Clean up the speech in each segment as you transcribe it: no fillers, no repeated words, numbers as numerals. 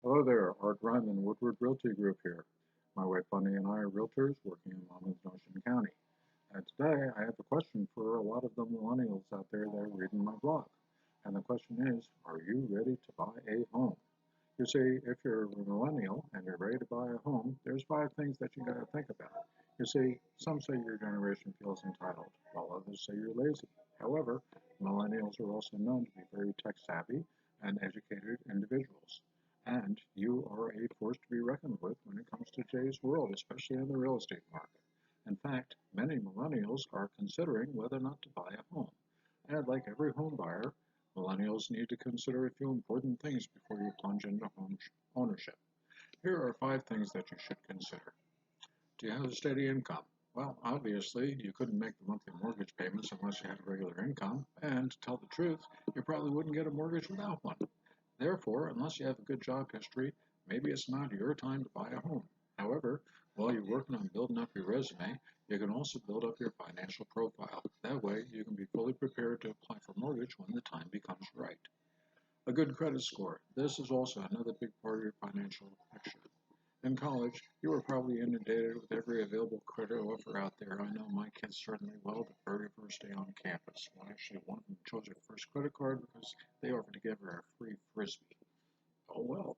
Hello there, Art Ryman, Woodward Realty Group here. My wife Bunny and I are realtors working in Monmouth and Ocean County. And today I have a question for a lot of the millennials out there that are reading my blog. And the question is, are you ready to buy a home? You see, if you're a millennial and you're ready to buy a home, there's five things that you got to think about. You see, some say your generation feels entitled, while others say you're lazy. However, millennials are also known to be very tech savvy and educated individuals. And you are a force to be reckoned with when it comes to today's world, especially in the real estate market. In fact, many millennials are considering whether or not to buy a home. And like every home buyer, millennials need to consider a few important things before you plunge into home ownership. Here are five things that you should consider. Do you have a steady income? Well, obviously, you couldn't make the monthly mortgage payments unless you had a regular income, and to tell the truth, you probably wouldn't get a mortgage without one. Therefore, unless you have a good job history, maybe it's not your time to buy a home. However, while you're working on building up your resume, you can also build up your financial profile. That way, you can be fully prepared to apply for mortgage when the time becomes right. A good credit score. This is also another big part of your financial picture. In college, you were probably inundated with every available credit offer out there. I know my kids certainly well the very first day on campus. Well, actually, one of them chose her first credit card because they offered to give her a free frisbee. Oh well.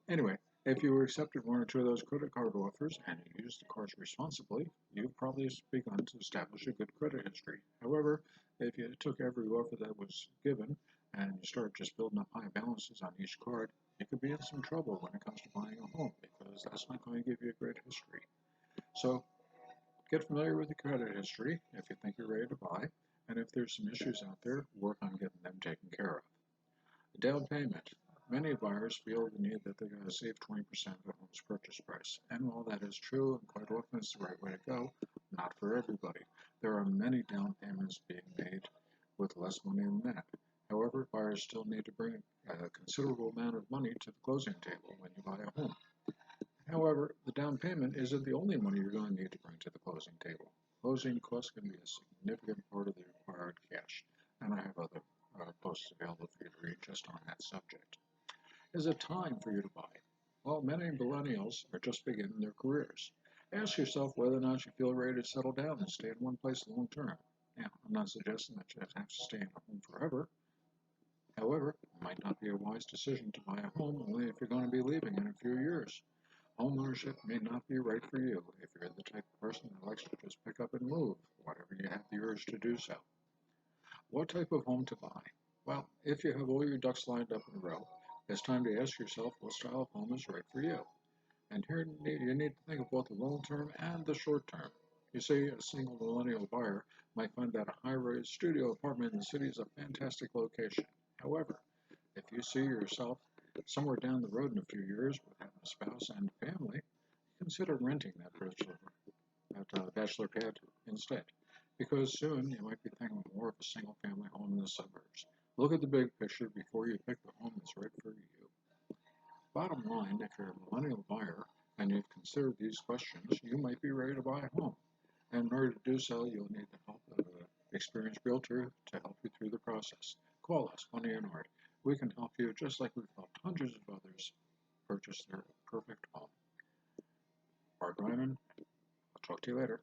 Anyway, if you were accepted one or two of those credit card offers and you used the cards responsibly, you've probably begun to establish a good credit history. However, if you took every offer that was given and you start just building up high balances on each card, you could be in some trouble when it comes to buying a home because that's not going to give you a great history. So get familiar with the credit history if you think you're ready to buy, and if there's some issues out there, work on getting them taken care of. Down payment. Many buyers feel the need that they got to save 20% of the home's purchase price. And while that is true, and quite often it's the right way to go, not for everybody. There are many down payments being made with less money than that. However, buyers still need to bring a considerable amount of money to the closing table when you buy a home. However, the down payment isn't the only money you're going to need to bring to the closing table. Closing costs can be a significant part of the required cash, and I have other posts available for you to read just on that subject. Is it time for you to buy? Well, many millennials are just beginning their careers. Ask yourself whether or not you feel ready to settle down and stay in one place long term. Now, I'm not suggesting that you have to stay in a home forever. However, it might not be a wise decision to buy a home only if you're going to be leaving in a few years. Home ownership may not be right for you if you're the type of person that likes to just pick up and move whenever you have the urge to do so. What type of home to buy? Well, if you have all your ducks lined up in a row, it's time to ask yourself what style of home is right for you. And here you need to think of both the long term and the short term. You see, a single millennial buyer might find that a high rise studio apartment in the city is a fantastic location. However, if you see yourself somewhere down the road in a few years with having a spouse and family, consider renting that bachelor pad instead, because soon you might be thinking more of a single family home in the suburbs. Look at the big picture before you pick the home that's right for you. Bottom line, if you're a millennial buyer and you've considered these questions, you might be ready to buy a home. And in order to do so, you'll need the help of an experienced realtor to help you through the process. Call us, Bunny and Art. We can help you just like we've helped hundreds of others purchase their perfect home. Art Ryman, I'll talk to you later.